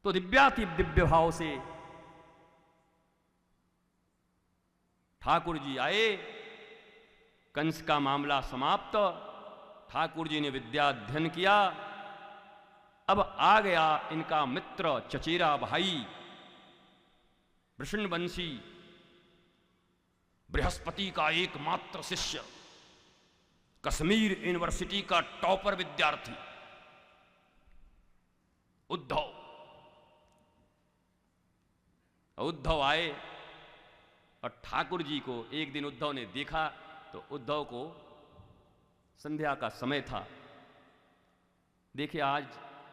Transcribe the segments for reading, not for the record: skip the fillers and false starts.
तो दिव्याति दिव्य भाव से ठाकुर जी आए। कंस का मामला समाप्त। ठाकुर जी ने विद्या अध्ययन किया। अब आ गया इनका मित्र चचेरा भाई वृषणवंशी, बृहस्पति का एकमात्र शिष्य, कश्मीर यूनिवर्सिटी का टॉपर विद्यार्थी उद्धव। उद्धव आए और ठाकुर जी को एक दिन उद्धव ने देखा तो उद्धव को संध्या का समय था। देखिए आज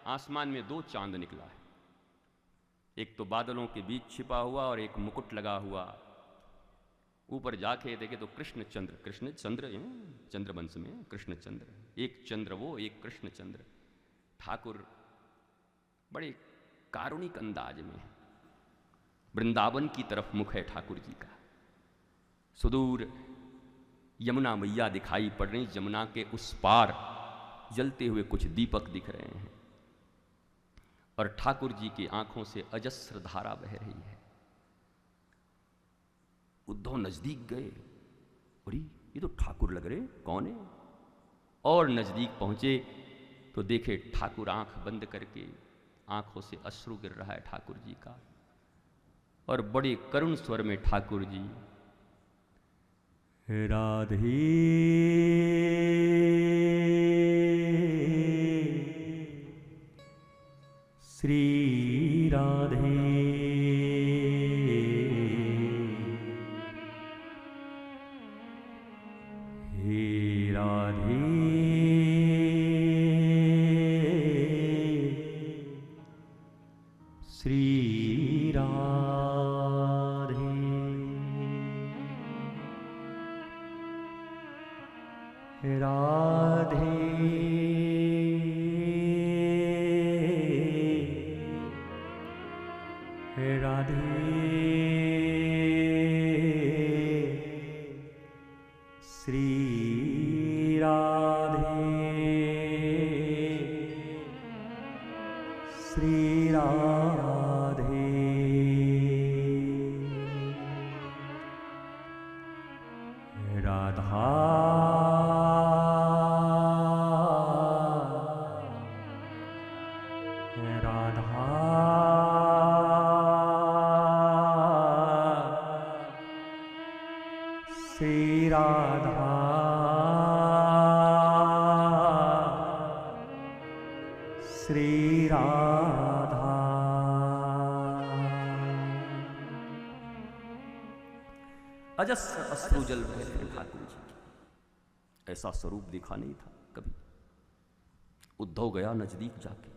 आसमान में दो चांद निकला है, एक तो बादलों के बीच छिपा हुआ और एक मुकुट लगा हुआ। ऊपर जाके देखे तो कृष्ण चंद्र चंद्रवंश में कृष्ण चंद्र, एक चंद्र वो एक कृष्ण चंद्र। ठाकुर बड़े कारुणिक अंदाज में, वृंदावन की तरफ मुख है ठाकुर जी का। सुदूर यमुना मैया दिखाई पड़ रही, यमुना के उस पार जलते हुए कुछ दीपक दिख रहे हैं और ठाकुर जी की आंखों से अजस्र धारा बह रही है। उद्धव नजदीक गए, अरे ये तो ठाकुर लग रहे, कौन है? और नजदीक पहुंचे तो देखे ठाकुर आंख बंद करके आंखों से अश्रु गिर रहा है ठाकुर जी का, और बड़े करुण स्वर में ठाकुर जी राधे श्री राधे हे राधे श्री राधे राधे श्री राधे श्री राधे राधा श्री राधा श्री राधा। अजस्र अश्रु जल रहे थे ठाकुर जी की, ऐसा स्वरूप दिखा नहीं था कभी। उद्धव गया नजदीक जाके,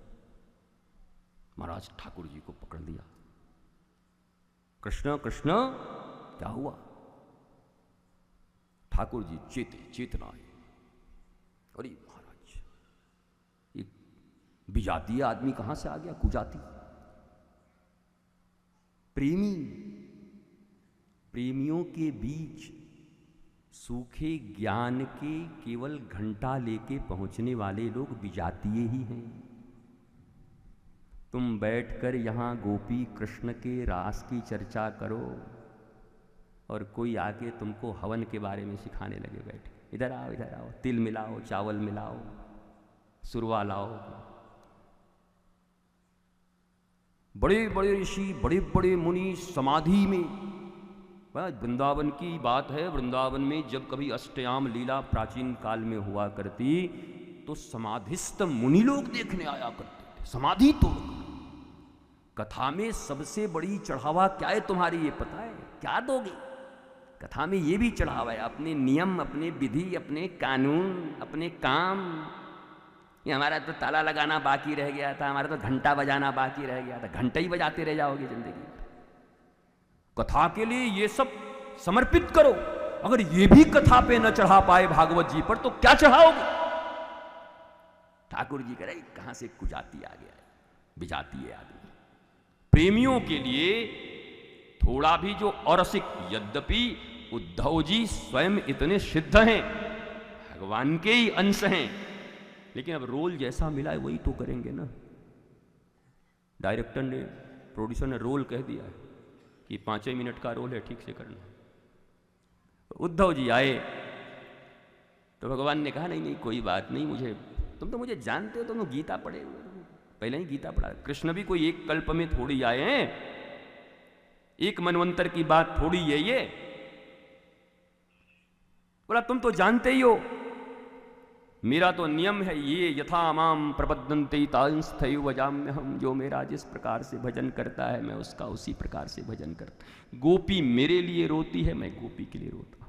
महाराज ठाकुर जी को पकड़ लिया। कृष्ण कृष्ण क्या हुआ? ठाकुर जी चेतना है। अरे महाराज ये विजातीय आदमी कहां से आ गया? कुजाती प्रेमियों के बीच सूखे ज्ञान के केवल घंटा लेके पहुंचने वाले लोग विजातीय ही हैं। तुम बैठकर यहाँ गोपी कृष्ण के रास की चर्चा करो और कोई आके तुमको हवन के बारे में सिखाने लगे, बैठे इधर आओ, तिल मिलाओ, चावल मिलाओ, सुरवा लाओ। बड़े बड़े ऋषि, बड़े बड़े मुनि समाधि में, वृंदावन की बात है, वृंदावन में जब कभी अष्टयाम लीला प्राचीन काल में हुआ करती तो समाधिस्थ मुनि लोग देखने आया करते थे, समाधि तोड़कर। कथा में सबसे बड़ी चढ़ावा क्या है तुम्हारी, ये पता है? क्या दोगे? कथा में ये भी चढ़ावा है, अपने नियम, अपने विधि, अपने कानून, अपने काम। ये हमारा तो ताला लगाना बाकी रह गया था, हमारा तो घंटा बजाना बाकी रह गया था। घंटा ही बजाते रह जाओगे जिंदगी। कथा के लिए ये सब समर्पित करो। अगर ये भी कथा पे न चढ़ा पाए भागवत जी पर तो क्या चढ़ाओगे? ठाकुर जी कह रहे कहां से कुजाती आ गया है, विजातीय आदमी। प्रेमियों के लिए थोड़ा भी जो अरसिक, यद्यपि उद्धव जी स्वयं इतने सिद्ध हैं, भगवान के ही अंश हैं, लेकिन अब रोल जैसा मिला है वही तो करेंगे ना। डायरेक्टर ने, प्रोड्यूसर ने रोल कह दिया है कि 5 मिनट का रोल है, ठीक से करना। उद्धव जी आए तो भगवान ने कहा नहीं नहीं कोई बात नहीं, तुम तो मुझे जानते हो, तुम गीता पढ़े हुए, पहले ही गीता पढ़ा। कृष्ण भी कोई एक कल्प में थोड़ी आए हैं, एक मनवंतर की बात थोड़ी है ये। बोला तुम तो जानते ही हो, मेरा तो नियम है ये, यथा माम प्रपद्यन्ते तांस्थैव भजाम्यहम्, जो मेरा जिस प्रकार से भजन करता है मैं उसका उसी प्रकार से भजन करता। गोपी मेरे लिए रोती है, मैं गोपी के लिए रोता हूँ।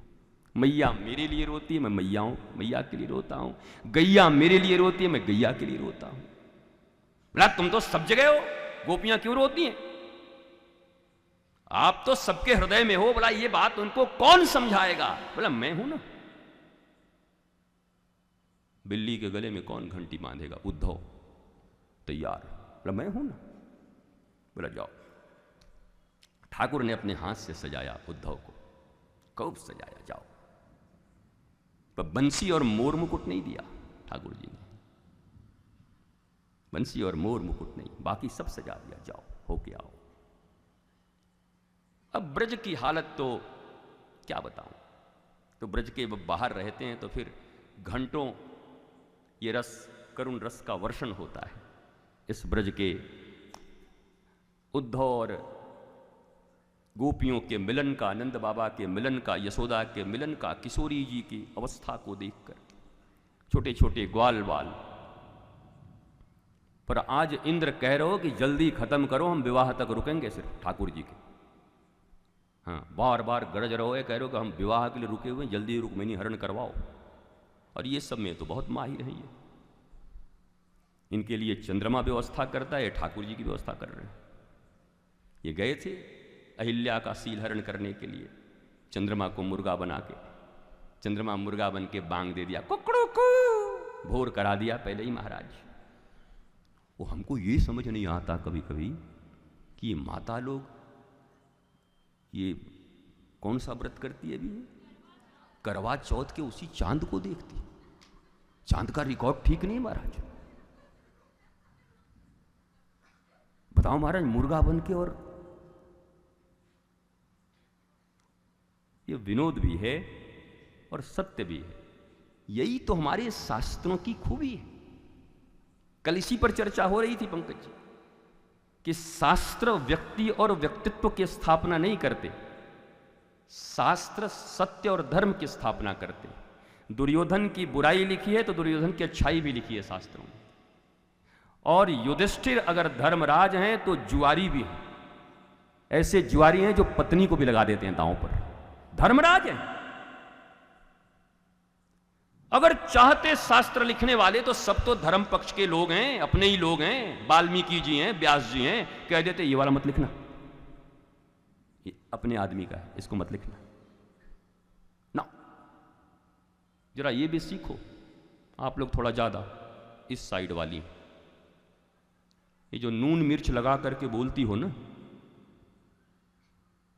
मैया मेरे लिए रोती है, मैं मैया के लिए रोता हूँ। गैया मेरे लिए रोती है, मैं गैया के लिए रोता हूँ। बोला तुम तो सब जगह हो, गोपियां क्यों रोती हैं? आप तो सबके हृदय में हो। बोला ये बात उनको कौन समझाएगा? बोला मैं हूं ना। बिल्ली के गले में कौन घंटी बांधेगा? उद्धव तैयार। बोला मैं हूं ना। बोला जाओ। ठाकुर ने अपने हाथ से सजाया उद्धव को, खूब सजाया, जाओ। पर बंसी और मोर मुकुट नहीं दिया ठाकुर जी ने, बंसी और मोर मुकुट नहीं, बाकी सब सजा दिया, जाओ होके आओ। अब ब्रज की हालत तो क्या बताऊं। तो ब्रज के बाहर रहते हैं तो फिर घंटों ये रस, करुण रस का वर्षण होता है इस ब्रज के उद्धव और गोपियों के मिलन का, नंद बाबा के मिलन का, यशोदा के मिलन का, किशोरी जी की अवस्था को देखकर। छोटे छोटे ग्वाल बाल। पर आज इंद्र कह रहे हो कि जल्दी खत्म करो, हम विवाह तक रुकेंगे सिर्फ ठाकुर जी के। हाँ, बार बार गरज रहो है, कह रहे हो कि हम विवाह के लिए रुके हुए, जल्दी रुक्मिणी हरण करवाओ। और ये सब में तो बहुत माहिर हैं ये। इनके लिए चंद्रमा व्यवस्था करता है, ठाकुर जी की व्यवस्था कर रहे हैं। ये गए थे अहिल्या का सील हरण करने के लिए, चंद्रमा को मुर्गा बना के, चंद्रमा मुर्गा बन के बांग दे दिया, कुकड़ू कू, भोर करा दिया पहले ही महाराज। वो हमको ये समझ नहीं आता कभी कभी कि ये माता लोग ये कौन सा व्रत करती है अभी? करवा चौथ के उसी चांद को देखती। चांद का रिकॉर्ड ठीक नहीं महाराज। बताओ महाराज, मुर्गा बन के। और ये विनोद भी है और सत्य भी है। यही तो हमारे शास्त्रों की खूबी है। कल इसी पर चर्चा हो रही थी पंकज जी कि शास्त्र व्यक्ति और व्यक्तित्व की स्थापना नहीं करते, शास्त्र सत्य और धर्म की स्थापना करते। दुर्योधन की बुराई लिखी है तो दुर्योधन की अच्छाई भी लिखी है शास्त्रों में। और युधिष्ठिर अगर धर्मराज हैं तो जुआरी भी हैं। ऐसे जुआरी हैं जो पत्नी को भी लगा देते हैं दांव पर, धर्मराज हैं। अगर चाहते शास्त्र लिखने वाले तो सब तो धर्म पक्ष के लोग हैं, अपने ही लोग हैं। वाल्मीकि जी हैं, व्यास जी हैं, कह देते ये वाला मत लिखना, ये अपने आदमी का है, इसको मत लिखना ना। जरा ये भी सीखो आप लोग थोड़ा ज्यादा इस साइड वाली। ये जो नून मिर्च लगा करके बोलती हो ना,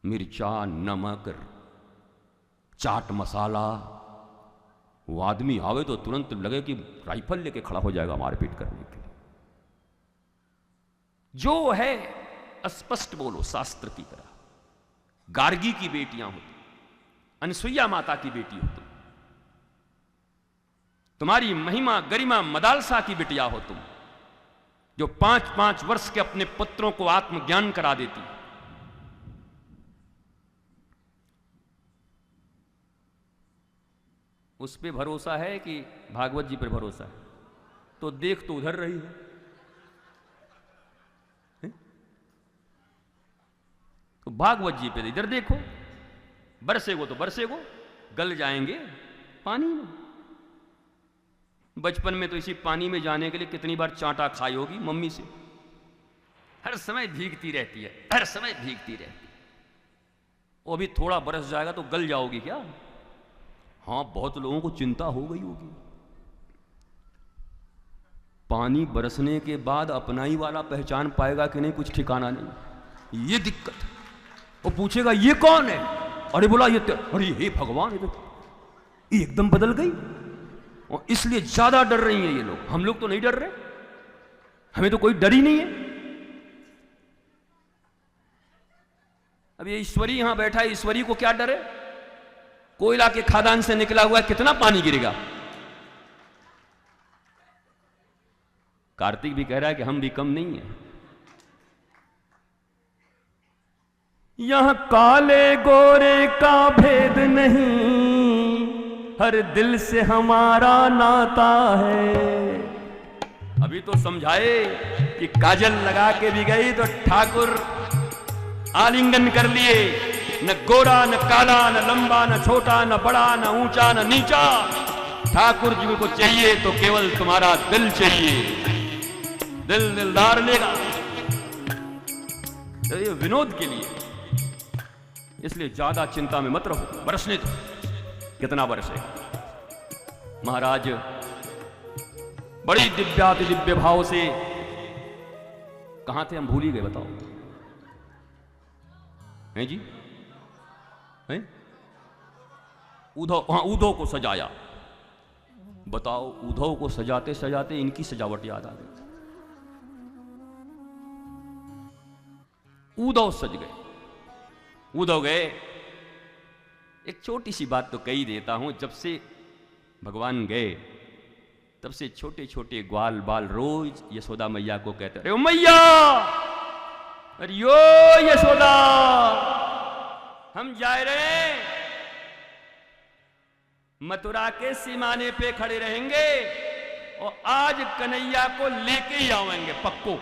मिर्चा नमक चाट मसाला, वो आदमी आवे तो तुरंत लगे कि राइफल लेके खड़ा हो जाएगा मारपीट करने के लिए। जो है स्पष्ट बोलो शास्त्र की तरह। गार्गी की बेटियां हो तुम, अनसुईया माता की बेटी हो तुम, तुम्हारी महिमा गरिमा मदालसा की बिटिया हो तुम, जो 5-5 वर्ष के अपने पुत्रों को आत्मज्ञान करा देती। उस पे भरोसा है कि भागवत जी पर भरोसा है? तो देख तो उधर रही है, तो भागवत जी पे इधर देखो। बरसेगो तो बरसेगो, गल जाएंगे पानी में। बचपन में तो इसी पानी में जाने के लिए कितनी बार चांटा खाई होगी मम्मी से। हर समय भीगती रहती है, हर समय भीगती रहती है। वो अभी थोड़ा बरस जाएगा तो गल जाओगी क्या? हाँ, बहुत लोगों को चिंता हो गई होगी। पानी बरसने के बाद अपना ही वाला पहचान पाएगा कि नहीं, कुछ ठिकाना नहीं। ये दिक्कत है। वो पूछेगा ये कौन है? अरे बोला ये, अरे हे भगवान, ये एकदम बदल गई। और इसलिए ज्यादा डर रही हैं ये लोग। हम लोग तो नहीं डर रहे, हमें तो कोई डर ही नहीं है। अब ये ईश्वरी यहां बैठा है, ईश्वरी को क्या डर है? कोयला के खादान से निकला हुआ है, कितना पानी गिरेगा। कार्तिक भी कह रहा है कि हम भी कम नहीं है। यहां काले गोरे का भेद नहीं, हर दिल से हमारा नाता है। अभी तो समझाए कि काजल लगा के भी गई तो ठाकुर आलिंगन कर लिए, न गोरा न काला न लंबा न छोटा न बड़ा न ऊंचा न नीचा, ठाकुर जी को चाहिए तो केवल तुम्हारा दिल चाहिए, दिल दिलदार लेगा। तो ये विनोद के लिए, इसलिए ज्यादा चिंता में मत रहो, बरसने दो, कितना बरसेगा। महाराज बड़ी दिव्याति दिव्य भाव से, कहां थे हम, भूल ही गए, बताओ हैं जी, हैं? उद्धव, वहां उद्धव को सजाया। बताओ, उद्धव को सजाते सजाते इनकी सजावट याद आ गई। उद्धव सज गए, उद्धव गए। एक छोटी सी बात तो कही देता हूं, जब से भगवान गए तब से छोटे छोटे ग्वाल बाल रोज यशोदा मैया को कहते, अरे ओ मैया, अरे यो यशोदा, हम जा रहे हैं, मथुरा के सीमाने पे खड़े रहेंगे और आज कन्हैया को लेके ही आवेंगे पक्को।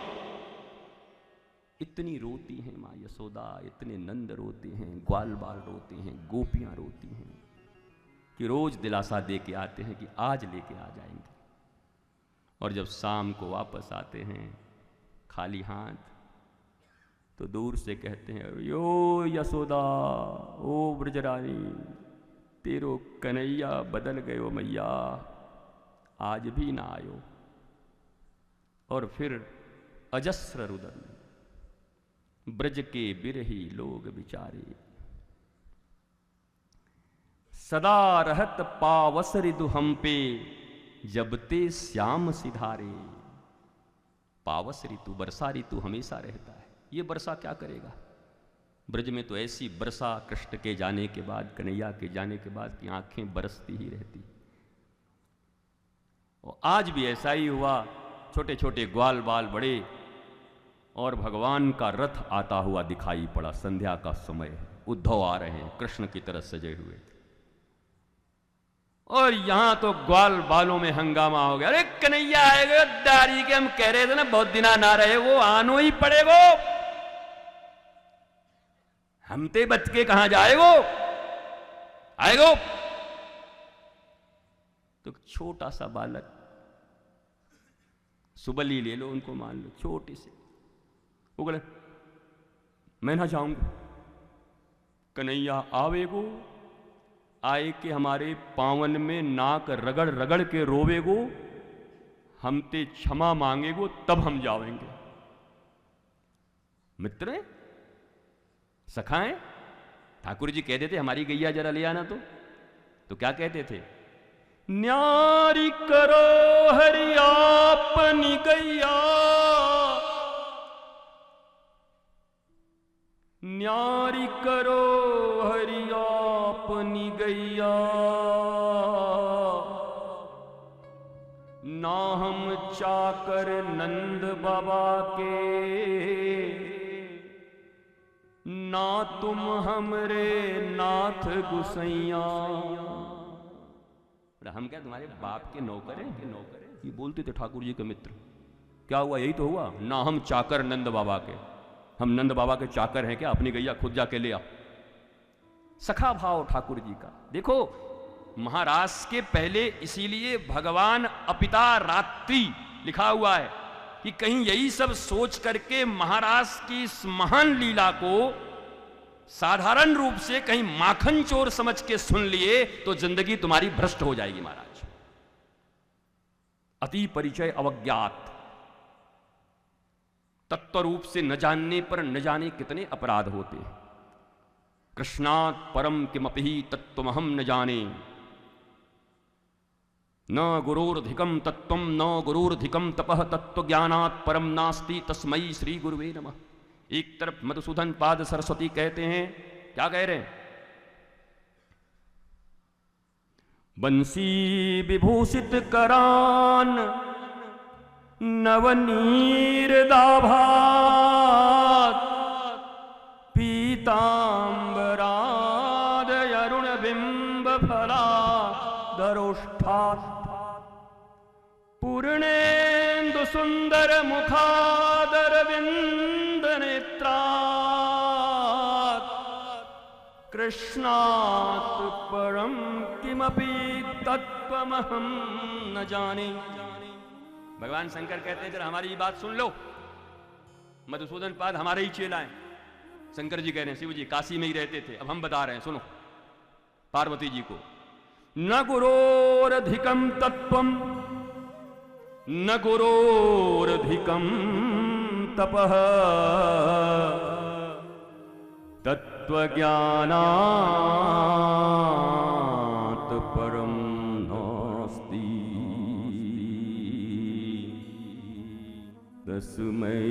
इतनी रोती हैं माँ यशोदा, इतने नंद रोते हैं, ग्वाल बाल रोते हैं, गोपियां रोती हैं कि रोज दिलासा दे के आते हैं कि आज लेके आ जाएंगे। और जब शाम को वापस आते हैं खाली हाथ, तो दूर से कहते हैं, यो यशोदा, ओ ब्रजरानी, तेरो कन्हैया बदल गयो मैया, आज भी ना आयो। और फिर अजस्र रुदन, ब्रज के बिरही लोग बिचारे, सदा रहत पावस ऋतु हम पे, जब ते श्याम सिधारे। पावस ऋतु, वर्षा ऋतु हमेशा रहता है। ये वर्षा क्या करेगा? ब्रज में तो ऐसी वर्षा कृष्ण के जाने के बाद, कन्हैया के जाने के बाद की आंखें बरसती ही रहती। और आज भी ऐसा ही हुआ, छोटे छोटे ग्वाल बाल बड़े, और भगवान का रथ आता हुआ दिखाई पड़ा। संध्या का समय है, उद्धव आ रहे हैं कृष्ण की तरह सजे हुए, और यहां तो ग्वाल बालों में हंगामा हो गया। अरे कन्हैया आएगा, दारी के हम कह रहे थे ना बहुत दिना ना रहे, वो आनो ही पड़ेगो, हम ते बच के कहां जाएगो, आएगो। तो छोटा सा बालक, सुबली ले लो, उनको मान लो, छोटे से, वो बोले मैं ना जाऊंगा, कन्हैया आवेगो, आए के हमारे पावन में नाक रगड़ रगड़ के रोवेगो, हम ते क्षमा मांगेगो, तब हम जावेंगे। मित्र सखाएं, ठाकुर जी कहते थे हमारी गैया जरा ले आना, तो क्या कहते थे? न्यारी करो हरि आपनी गैया, न्यारी करो हरि आपनी गैया, ना हम चाकर नंद बाबा के, ना तुम हमरे नाथ गुसैया। हम क्या तुम्हारे बाप के नौकर हैं? ये बोलते थे ठाकुर जी के मित्र। क्या हुआ? यही तो हुआ ना, हम चाकर नंद बाबा के, हम नंद बाबा के चाकर हैं क्या? अपनी गैया खुद जाके ले आ। सखा भाव ठाकुर जी का देखो। महाराज के पहले इसीलिए भगवान अपिता रात्रि लिखा हुआ है कि कहीं यही सब सोच करके महाराज की इस महान लीला को साधारण रूप से कहीं माखन चोर समझ के सुन लिए तो जिंदगी तुम्हारी भ्रष्ट हो जाएगी महाराज। अति परिचय अवज्ञात, तत्व रूप से न जानने पर न जाने कितने अपराध होते हैं। कृष्णात् परम किमपि तत्त्वमहं न जाने, न गुरोर्धिकम तत्त्वम न गुरोर्धिकम तपः, तत्त्वज्ञानात् परम नास्ति तस्मै श्री गुरुवे नमः। एक तरफ मधुसूदन पाद सरस्वती कहते हैं, क्या कह रहे हैं? बंसी विभूषित करान नवनीर दाभात पीतांबराद अरुण बिंब फला दरोष्ठात पूर्णेन्दु सुंदर मुखादर विंद नेत्रात् कृष्णात् परम किमपि तत्त्वमहं न जाने। भगवान शंकर कहते हैं जरा हमारी बात सुन लो। मधुसूदन पाद हमारे ही चेला हैं। शंकर जी कह रहे हैं शिव जी काशी में ही रहते थे, अब हम बता रहे हैं सुनो पार्वती जी को। न गुरोरधिकम तत्वम न गुरोरधिकम तपः तत्वज्ञानात् परम नास्ति तस्मै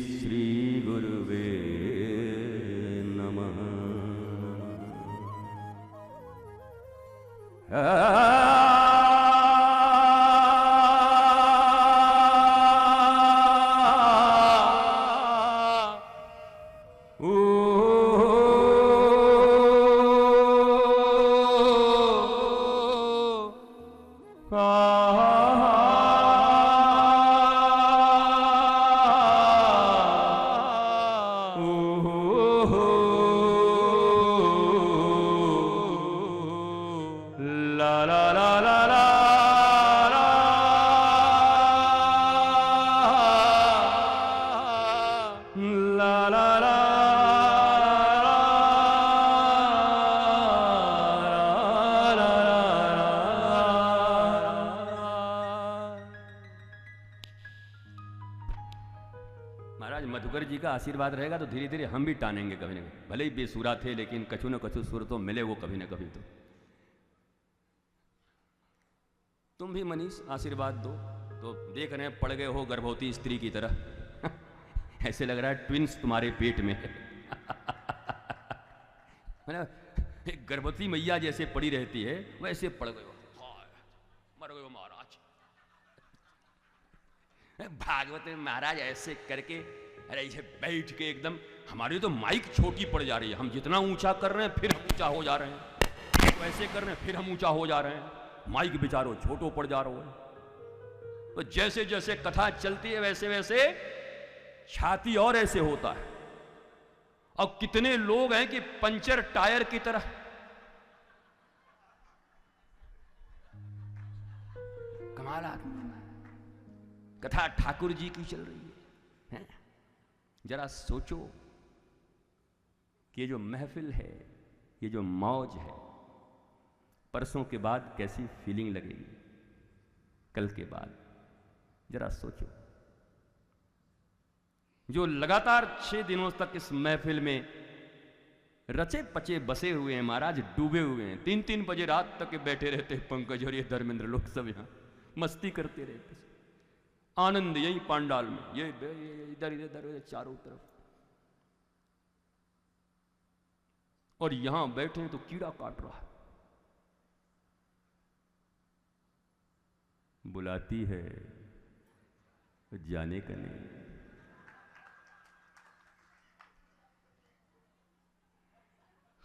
श्री गुरुवे नमः। मधुकर जी का आशीर्वाद रहेगा तो धीरे धीरे हम भी टानेंगे कभी ना कभी। भले ही बेसुरा थे लेकिन कछु न कछु सुर तो मिले वो कभी ना कभी। तो तुम भी मनीष आशीर्वाद दो। तो देख रहे हैं पड़ गए हो गर्भवती स्त्री की तरह ऐसे लग रहा है ट्विंस तुम्हारे पेट में एक गर्भवती मैया जैसे पड़ी रहती है वैसे पड़ गए हो, मर गए हो महाराज। भागवत में महाराज ऐसे करके अरे ऐसे बैठ के एकदम, हमारी तो माइक छोटी पड़ जा रही है। हम जितना ऊंचा कर रहे हैं फिर हम ऊंचा हो जा रहे हैं, तो ऐसे कर रहे हैं फिर हम ऊंचा हो जा रहे हैं, माइक बेचारो छोटो पड़ जा रहा है। तो जैसे जैसे कथा चलती है वैसे वैसे छाती और ऐसे होता है। और कितने लोग हैं कि पंचर टायर की तरह कमाल आदमी। कथा ठाकुर जी की चल रही है। जरा सोचो कि ये जो महफिल है, ये जो मौज है, परसों के बाद कैसी फीलिंग लगेगी, कल के बाद जरा सोचो। जो लगातार 6 दिनों तक इस महफिल में रचे पचे बसे हुए हैं महाराज, डूबे हुए हैं। 3-3 बजे रात तक बैठे रहते हैं पंकज और ये धर्मेंद्र लोग सब यहां मस्ती करते रहते, आनंद यही पांडाल में, ये इधर इधर चारों तरफ। और यहां बैठे हैं तो कीड़ा काट रहा है। बुलाती है जाने का नहीं।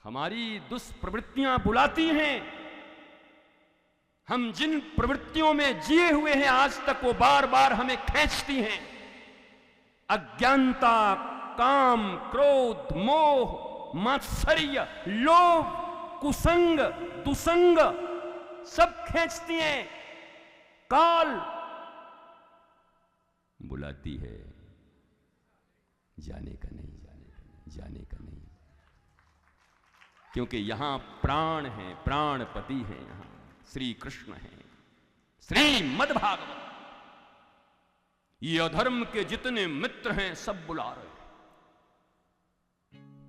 हमारी दुष्प्रवृत्तियां बुलाती हैं। हम जिन प्रवृत्तियों में जिए हुए हैं आज तक, वो बार बार हमें खींचती हैं। अज्ञानता, काम, क्रोध, मोह, मात्सर्य, लोभ, कुसंग, दुसंग सब खींचती हैं। काल बुलाती है जाने का नहीं, जाने का नहीं, जाने का नहीं। क्योंकि यहां प्राण है, प्राणपति है, यहां श्री कृष्ण है, श्रीमद्भागवत। ये अधर्म के जितने मित्र हैं सब बुला रहे हैं।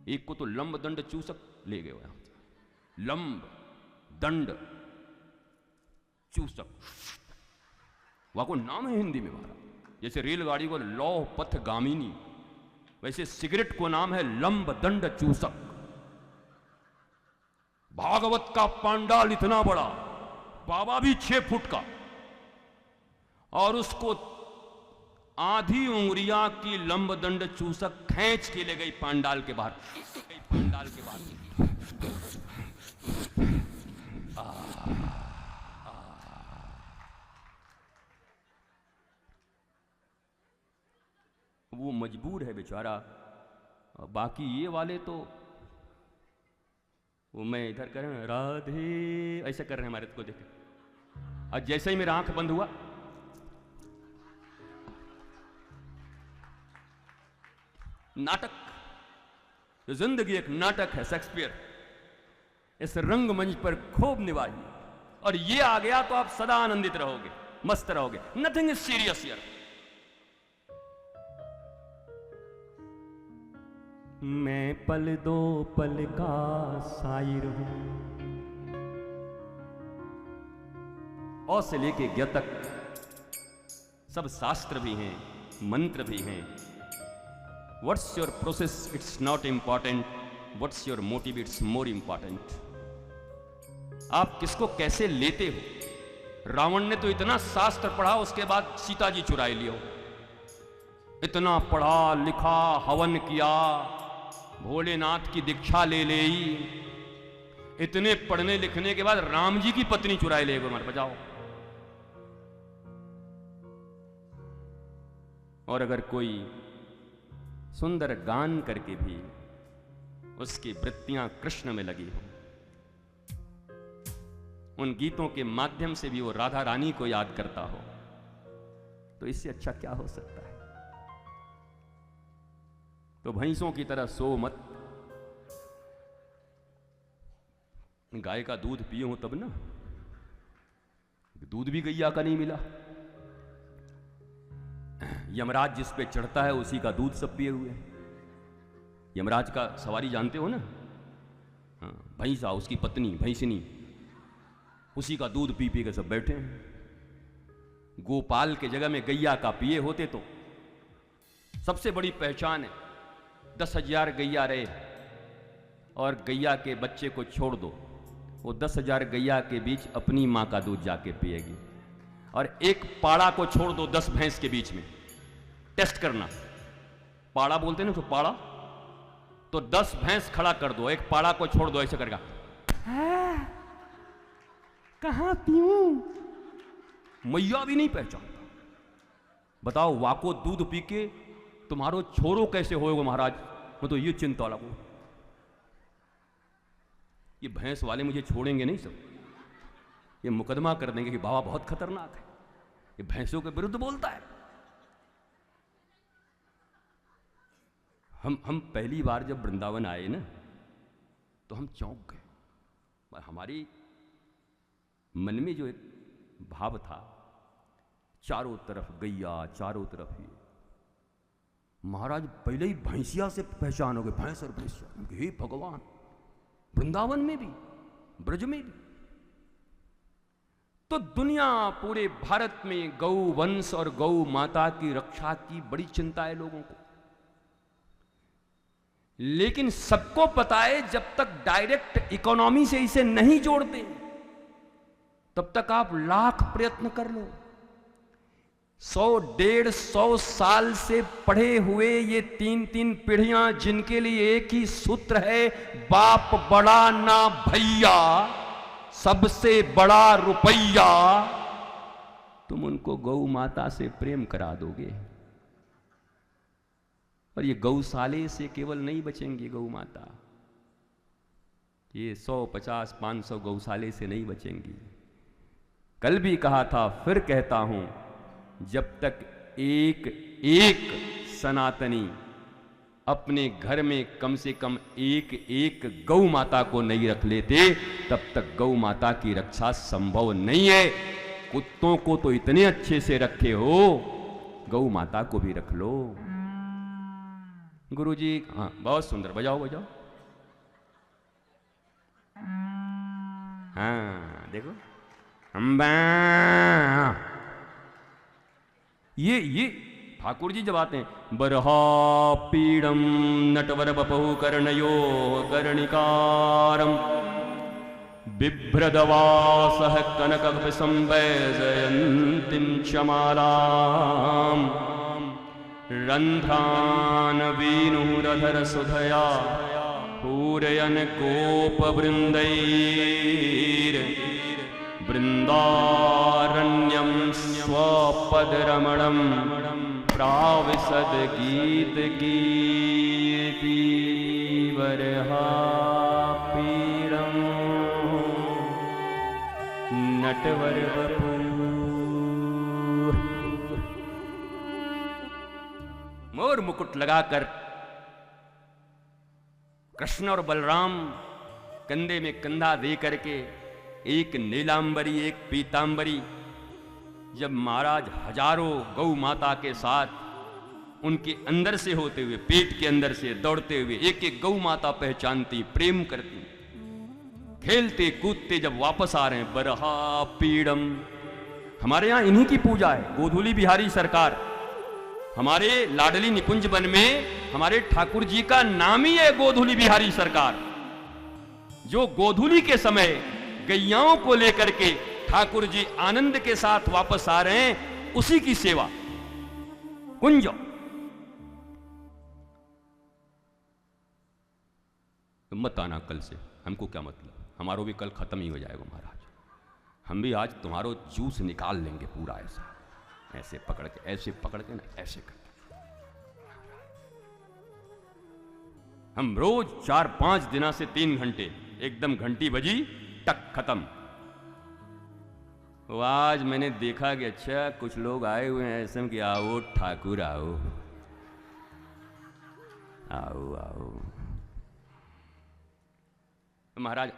एक को तो लंब दंड चूसक ले गए यहां से। लंब दंड चूसक, वहां को नाम है हिंदी में हमारा। जैसे रेलगाड़ी को लौह पथ गामिनी, वैसे सिगरेट को नाम है लंब दंड चूसक। भागवत का पांडाल इतना बड़ा, बाबा भी 6 फुट का, और उसको आधी उंगलियां की लंब दंड चूसक खींच के ले गई पांडाल के बाहर। पांडाल के बाहर वो मजबूर है बेचारा। बाकी ये वाले तो वो मैं इधर कर रहे हैं राधे ऐसे कर रहे हैं हमारे को देखे। और जैसे ही मेरा आंख बंद हुआ, नाटक, जिंदगी एक नाटक है। शेक्सपियर इस रंगमंच पर खूब निभाइए, और ये आ गया तो आप सदा आनंदित रहोगे, मस्त रहोगे। Nothing is serious here. मैं पल दो पल का शायर हूं। औ से लेके ज्ञ तक सब शास्त्र भी हैं, मंत्र भी हैं। What's your process it's not important, what's your motive it's more important. आप किसको कैसे लेते हो। रावण ने तो इतना शास्त्र पढ़ा, उसके बाद सीता जी चुराई लियो। इतना पढ़ा लिखा, हवन किया, भोलेनाथ की दीक्षा ले ली, इतने पढ़ने लिखने के बाद राम जी की पत्नी चुराई ले गए। मर बजाओ। और अगर कोई सुंदर गान करके भी उसकी वृत्तियां कृष्ण में लगी हो, उन गीतों के माध्यम से भी वो राधा रानी को याद करता हो, तो इससे अच्छा क्या हो सकता है। तो भैंसों की तरह सो मत। गाय का दूध पिए हो तब ना, दूध भी गैया का नहीं मिला। यमराज जिस पे चढ़ता है उसी का दूध सब पिए हुए हैं। यमराज का सवारी जानते हो ना, भैंसा, उसकी पत्नी भैंसिनी, उसी का दूध पी पी के सब बैठे हैं। गोपाल के जगह में गैया का पिए होते तो सबसे बड़ी पहचान है। 10,000 गैया रहे और गैया के बच्चे को छोड़ दो, वो 10,000 गैया के बीच अपनी मां का दूध जाके पिएगी। और एक पाड़ा को छोड़ दो 10 भैंस के बीच में, टेस्ट करना। पाड़ा बोलते ना, तो पाड़ा, तो 10 भैंस खड़ा कर दो, एक पाड़ा को छोड़ दो, ऐसे करेगा, कहां पीऊं, मैया भी नहीं पहचानता। बताओ वाको दूध पी के तुम्हारो छोरो कैसे होएगा महाराज, मैं तो ये चिंता लगू। ये भैंस वाले मुझे छोड़ेंगे नहीं सब, ये मुकदमा कर देंगे कि बाबा बहुत खतरनाक है, ये भैंसों के विरुद्ध बोलता है। हम पहली बार जब वृंदावन आए ना, तो हम चौंक गए। हमारी मन में जो एक भाव था, चारों तरफ गैया, चारों तरफ ये। महाराज पहले ही भैंसिया से पहचानोगे, भैंस और भैंसिया। हे भगवान, वृंदावन में भी, ब्रज में भी। तो दुनिया, पूरे भारत में गौ वंश और गौ माता की रक्षा की बड़ी चिंता है लोगों को। लेकिन सबको पता है जब तक डायरेक्ट इकोनॉमी से इसे नहीं जोड़ते, तब तक आप लाख प्रयत्न कर लो। 100-150 साल से पढ़े हुए ये 3-3 पीढ़ियां, जिनके लिए एक ही सूत्र है, बाप बड़ा ना भैया, सबसे बड़ा रुपया, तुम उनको गौ माता से प्रेम करा दोगे। और ये गौशाले से केवल नहीं बचेंगी गौ माता, ये 100-50-500 गौशाले से नहीं बचेंगी। कल भी कहा था, फिर कहता हूं, जब तक एक एक सनातनी अपने घर में कम से कम एक गौ माता को नहीं रख लेते, तब तक गौ माता की रक्षा संभव नहीं है। कुत्तों को तो इतने अच्छे से रखे हो, गौ माता को भी रख लो। गुरुजी, हाँ बहुत सुंदर, बजाओ बजाओ। हाँ देखो, ये ठाकुर जी जब आते हैं, बरहा पीड़म नटवर बपहु कर्णयो कर्णिकारम बिभ्रदवासः कनकसंवैजयन्तीं क्षमालाम् रन्ध्रान् वीणुरधर सुधया पूरयन् गोपवृन्दैर् वृन्दारण्यं स्वपदरमणं प्राविशद गीतकीर्तिवरहापीडम् नटवर बपू। मोर मुकुट लगाकर कृष्ण और बलराम कंधे में कंधा दे करके, एक नीलांबरी एक पीतांबरी, जब महाराज हजारों गौ माता के साथ उनके अंदर से होते हुए, पेट के अंदर से दौड़ते हुए एक एक गौ माता पहचानती, प्रेम करती, खेलते कूदते जब वापस आ रहे हैं, बरहा पीड़म। हमारे यहां इन्हीं की पूजा है, गोधूली बिहारी सरकार। हमारे लाडली निकुंज वन में हमारे ठाकुर जी का नाम ही है गोधूली बिहारी सरकार, जो गोधूली के समय गैयाओं को लेकर के ठाकुर जी आनंद के साथ वापस आ रहे हैं, उसी की सेवा। कुंज मत आना कल से, हमको क्या मतलब, हमारो भी कल खत्म ही हो जाएगा महाराज। हम भी आज तुम्हारो जूस निकाल लेंगे पूरा, ऐसा ऐसे पकड़ के, ऐसे पकड़ के ना, ऐसे करके। हम रोज 4-5 दिना से 3 घंटे एकदम घंटी बजी टक खत्म। वो आज मैंने देखा कि अच्छा कुछ लोग आए हुए हैं ऐसे कि आओ ठाकुर आओ आओ आओ। महाराज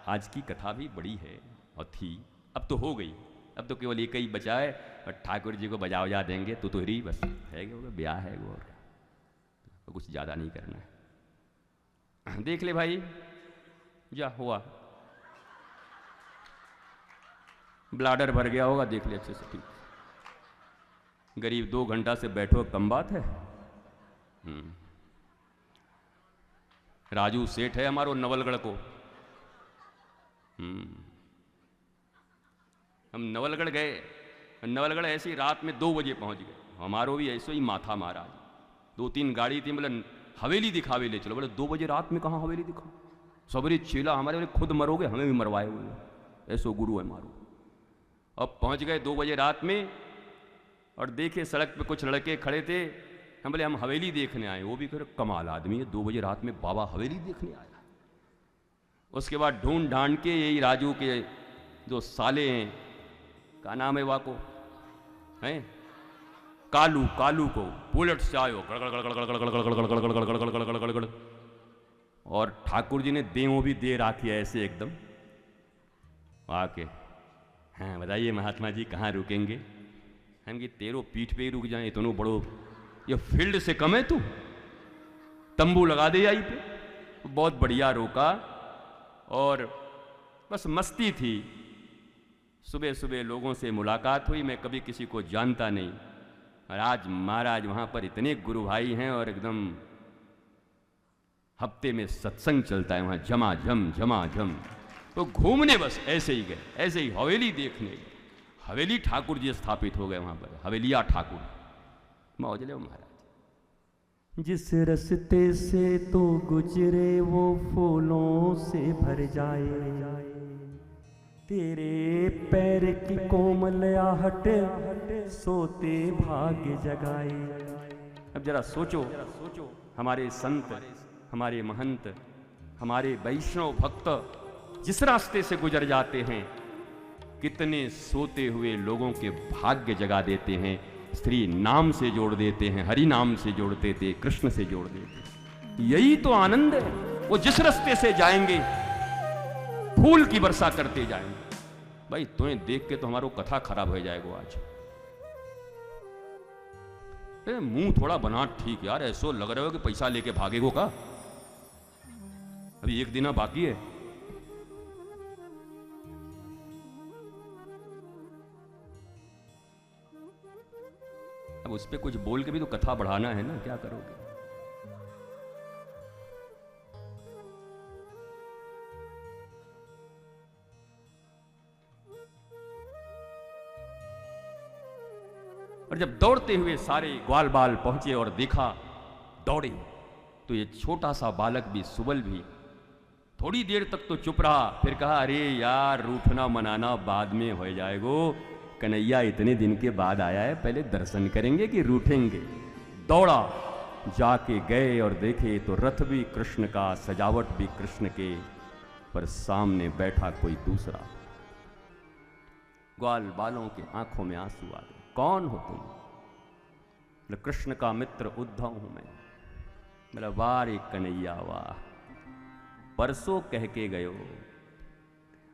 आज की कथा भी बड़ी है और थी, अब तो हो गई, अब तो केवल एक ही बचा है और ठाकुर जी को बजा बजा देंगे तो ही बस है, ब्याह है वो, और तो कुछ ज़्यादा नहीं करना है। देख ले भाई, जा हुआ ब्लाडर भर गया होगा, देख ले अच्छे से, ठीक। गरीब 2 घंटा से बैठो, कम बात है। राजू सेठ है हमारो नवलगढ़ को, हम नवलगढ़ गए, नवलगढ़ ऐसी रात में 2 बजे पहुंच गए। हमारो भी ऐसे ही माथा मारा, 2-3 गाड़ी थी, बोले हवेली दिखावे ले चलो। बोले 2 बजे रात में कहाँ हवेली दिखाओ, सबरी चेला हमारे, बोले खुद मरोगे हमें भी मरवाए हुए, ऐसो गुरु है मारो। अब पहुंच गए 2 बजे रात में और देखे सड़क पे कुछ लड़के खड़े थे। हम बोले हम हवेली देखने आए, वो भी कह रहे कमाल आदमी है, 2 बजे रात में बाबा हवेली देखने आया। उसके बाद ढूंढ ढांड के यही राजू के जो साले हैं, का नाम है वाको, हैं कालू, कालू को बुलेट से आयो और ठाकुर जी ने देवों भी दे राखी है ऐसे एकदम आके, हाँ बताइए महात्मा जी कहाँ रुकेंगे? हम कि तेरो पीठ पे ही रुक जाए, इतनो बड़ो ये फील्ड से कम है, तू तंबू लगा दे यहीं पे। बहुत बढ़िया रोका और बस मस्ती थी। सुबह सुबह लोगों से मुलाकात हुई, मैं कभी किसी को जानता नहीं, और आज महाराज वहाँ पर इतने गुरु भाई हैं और एकदम हफ्ते में सत्संग चलता है वहाँ, झमाझम। तो घूमने बस ऐसे ही गए, ऐसे ही हवेली देखने गए। हवेली ठाकुर जी स्थापित हो गए वहाँ पर, हवेलिया ठाकुर मौजले महाराज। जिस रस्ते से तो गुजरे वो फूलों से भर जाए, तेरे पैर की कोमल आहट सोते भाग्य जगाए। अब जरा सोचो, हमारे संत, हमारे महंत, हमारे वैष्णव भक्त जिस रास्ते से गुजर जाते हैं, कितने सोते हुए लोगों के भाग्य जगा देते हैं। स्त्री नाम से जोड़ देते हैं, हरि नाम से जोड़ते थे, कृष्ण से जोड़ देते। यही तो आनंद है। वो जिस रास्ते से जाएंगे फूल की वर्षा करते जाएंगे। भाई तुम्हें देख के तो हमारो कथा खराब हो जाएगा आज। मुंह थोड़ा बना ठीक यार, ऐसो लग रहा हो कि पैसा लेके भागेगो का। अभी 1 दिन बाकी है। अब उस पर कुछ बोल के भी तो कथा बढ़ाना है ना, क्या करोगे। और जब दौड़ते हुए सारे ग्वाल बाल पहुंचे और देखा, दौड़े तो ये छोटा सा बालक भी, सुबल भी थोड़ी देर तक तो चुप रहा, फिर कहा अरे यार रूठना मनाना बाद में हो जाएगो, कन्हैया इतने दिन के बाद आया है, पहले दर्शन करेंगे कि रूठेंगे। दौड़ा, जाके गए और देखे तो रथ भी कृष्ण का, सजावट भी कृष्ण के, पर सामने बैठा कोई दूसरा। ग्वाल बालों के आंखों में आंसू आ गए। कौन हो तुम? बोले कृष्ण का मित्र उद्धव हूं मैं। बोला वाह रे कन्हैया वाह, परसों कह के गयो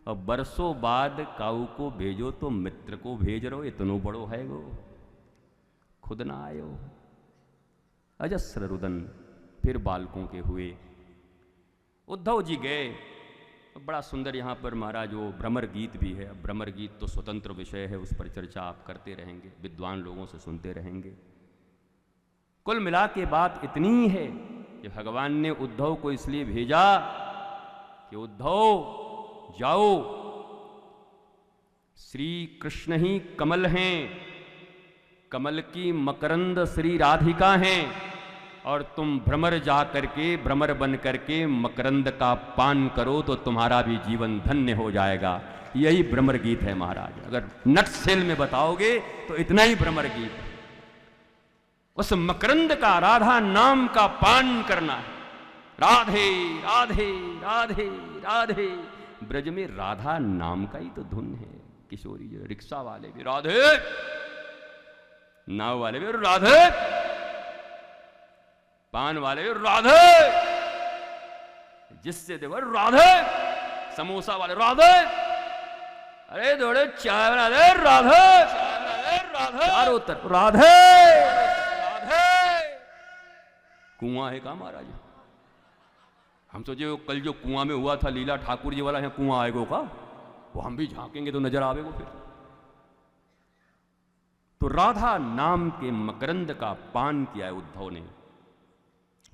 और बरसों बाद काऊ को भेजो तो मित्र को भेज रहो, इतनो बड़ो है गो, खुद ना आयो। अजस्र रुदन फिर बालकों के हुए। उद्धव जी गए। बड़ा सुंदर यहाँ पर महाराज वो भ्रमर गीत भी है। भ्रमर गीत तो स्वतंत्र विषय है, उस पर चर्चा आप करते रहेंगे, विद्वान लोगों से सुनते रहेंगे। कुल मिला के बात इतनी है कि भगवान ने उद्धव को इसलिए भेजा कि उद्धव जाओ, श्री कृष्ण ही कमल हैं, कमल की मकरंद श्री राधिका हैं, और तुम भ्रमर जा करके, भ्रमर बन करके मकरंद का पान करो तो तुम्हारा भी जीवन धन्य हो जाएगा। यही भ्रमर गीत है महाराज। अगर नट सेल में बताओगे तो इतना ही भ्रमर गीत है। उस मकरंद का, राधा नाम का पान करना है। राधे राधे राधे राधे, ब्रज में राधा नाम का ही तो धुन है। किशोरी जो रिक्शा वाले भी राधे, नाव वाले भी राधे, पान वाले भी राधे, जिससे देखो राधे, समोसा वाले राधे, अरे थोड़े चाय बना दे राधे, राधे, चारों तरफ राधे राधे। कुआं है का महाराज? हम सोचे कल जो कुआं में हुआ था लीला ठाकुर जी वाला, है कुआं आएगो का, वो हम भी झांकेंगे तो नजर आवेगो फिर। तो राधा नाम के मकरंद का पान किया है उद्धव ने,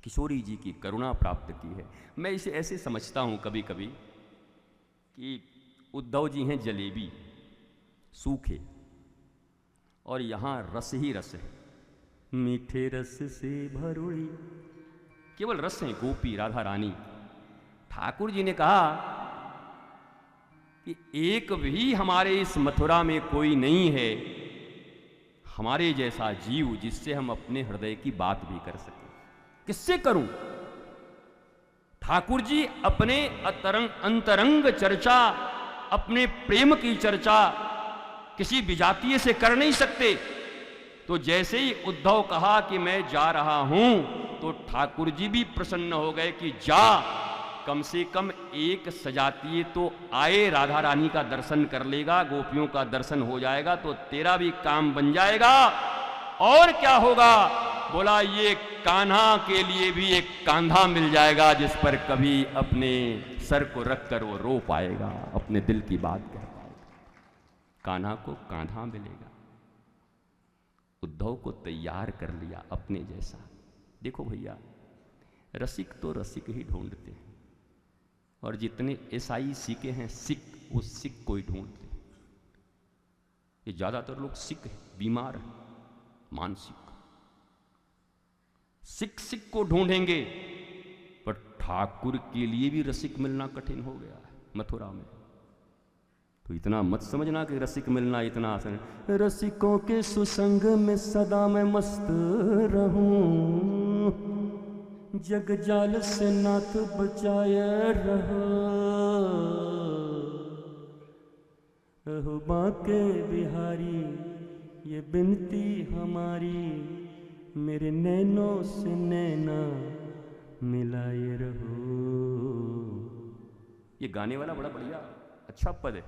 किशोरी जी की करुणा प्राप्त की है। मैं इसे ऐसे समझता हूं कभी कभी कि उद्धव जी हैं जलेबी, सूखे, और यहां रस ही रस है। मीठे रस से भरोड़ी, केवल रस है, गोपी राधा रानी। ठाकुर जी ने कहा कि एक भी हमारे इस मथुरा में कोई नहीं है हमारे जैसा जीव जिससे हम अपने हृदय की बात भी कर सकें। किससे करूं? ठाकुर जी अपने अंतरंग चर्चा, अपने प्रेम की चर्चा किसी विजातीय से कर नहीं सकते। तो जैसे ही उद्धव कहा कि मैं जा रहा हूं, तो ठाकुर जी भी प्रसन्न हो गए कि जा, कम से कम एक सजातीय तो आए, राधा रानी का दर्शन कर लेगा, गोपियों का दर्शन हो जाएगा, तो तेरा भी काम बन जाएगा। और क्या होगा? बोला ये कान्हा के लिए भी एक कांधा मिल जाएगा जिस पर कभी अपने सर को रखकर वो रो पाएगा, अपने दिल की बात कह पाएगा। कान्हा को कांधा मिलेगा। उद्धव को तैयार कर लिया अपने जैसा। देखो भैया, रसिक तो रसिक ही ढूंढते हैं, और जितने ईसाई सीखे हैं सिख, वो सिख को ही ढूंढते हैं। ये ज्यादातर लोग सिख हैं, बीमार हैं, मानसिक। सिख को ढूंढेंगे, पर ठाकुर के लिए भी रसिक मिलना कठिन हो गया है मथुरा में। तो इतना मत समझना कि रसिक मिलना इतना आसान है। रसिकों के सुसंग में सदा मैं मस्त रहूं, जग जाल से नाथ बचाए रहो। अहो बांके बिहारी ये बिनती हमारी, मेरे नैनों से नैना मिलाए रहो। ये गाने वाला बड़ा बढ़िया अच्छा पद है।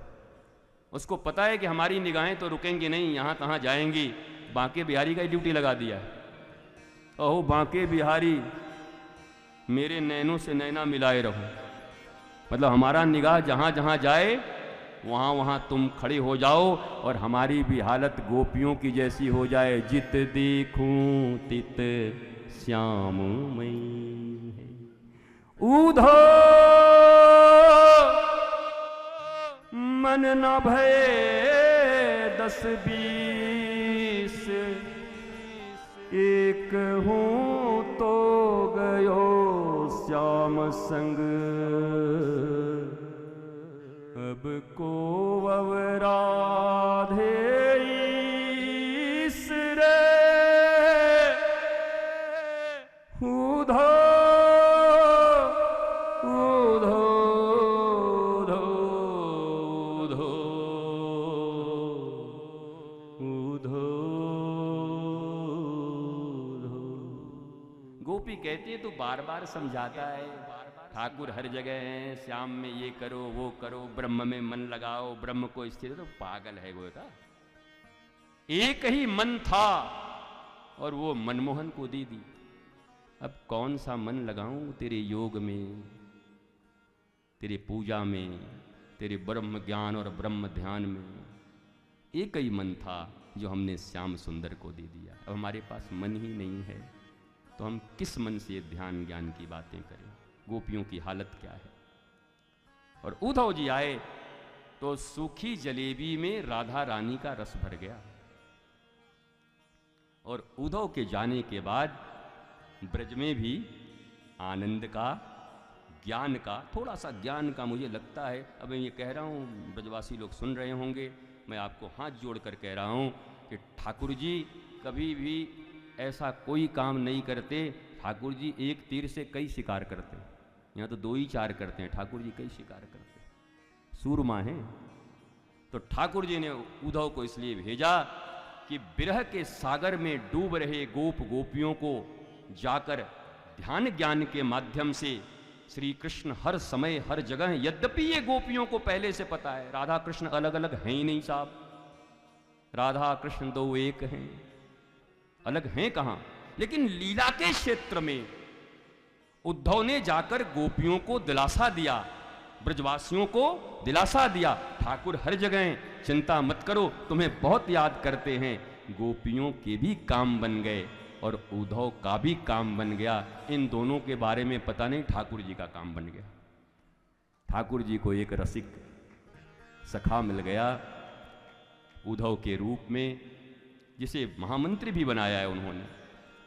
उसको पता है कि हमारी निगाहें तो रुकेंगी नहीं, यहाँ कहाँ जाएंगी। बांके बिहारी का ही ड्यूटी लगा दिया है। अहो बांके बिहारी मेरे नैनों से नैना मिलाए रहो, मतलब हमारा निगाह जहाँ जहाँ जाए वहाँ वहाँ तुम खड़े हो जाओ और हमारी भी हालत गोपियों की जैसी हो जाए। जित देखूं तित श्याम मई है। ऊधो मन न भये 10-20, एक हूँ तो गयो श्याम संग। अब को अवराधे ईसरे, ऊधो ऊधो ऊधो ऊधो ऊधो। गोपी कहती है, तू बार बार समझाता है, ठाकुर हर जगह है, श्याम में ये करो वो करो, ब्रह्म में मन लगाओ, ब्रह्म को स्थिर। तो पागल है वो का। एक ही मन था और वो मनमोहन को दे दी। अब कौन सा मन लगाऊं तेरे योग में, तेरे पूजा में, तेरे ब्रह्म ज्ञान और ब्रह्म ध्यान में। एक ही मन था जो हमने श्याम सुंदर को दे दिया। अब हमारे पास मन ही नहीं है तो हम किस मन से ध्यान ज्ञान की बातें करें। गोपियों की हालत क्या है। और उद्धव जी आए तो सूखी जलेबी में राधा रानी का रस भर गया। और उद्धव के जाने के बाद ब्रज में भी आनंद का, ज्ञान का, थोड़ा सा ज्ञान का मुझे लगता है। अब मैं ये कह रहा हूँ, ब्रजवासी लोग सुन रहे होंगे, मैं आपको हाथ जोड़कर कह रहा हूँ कि ठाकुर जी कभी भी ऐसा कोई काम नहीं करते। ठाकुर जी एक तीर से कई शिकार करते। यहाँ तो 2 ही 4 करते हैं, ठाकुर जी कई शिकार करते, सूरमा हैं। तो ठाकुर जी ने उद्धव को इसलिए भेजा कि विरह के सागर में डूब रहे गोप गोपियों को जाकर ध्यान ज्ञान के माध्यम से श्री कृष्ण हर समय हर जगह हैं। यद्यपि ये गोपियों को पहले से पता है, राधा कृष्ण अलग अलग हैं ही नहीं साहब। राधा कृष्ण 2 एक हैं, अलग हैं कहां। लेकिन लीला के क्षेत्र में उद्धव ने जाकर गोपियों को दिलासा दिया, ब्रजवासियों को दिलासा दिया, ठाकुर हर जगह हैं, चिंता मत करो, तुम्हें बहुत याद करते हैं। गोपियों के भी काम बन गए और उद्धव का भी काम बन गया। इन दोनों के बारे में पता नहीं, ठाकुर जी का काम बन गया। ठाकुर जी को एक रसिक सखा मिल गया उद्धव के रूप में, जिसे महामंत्री भी बनाया है उन्होंने।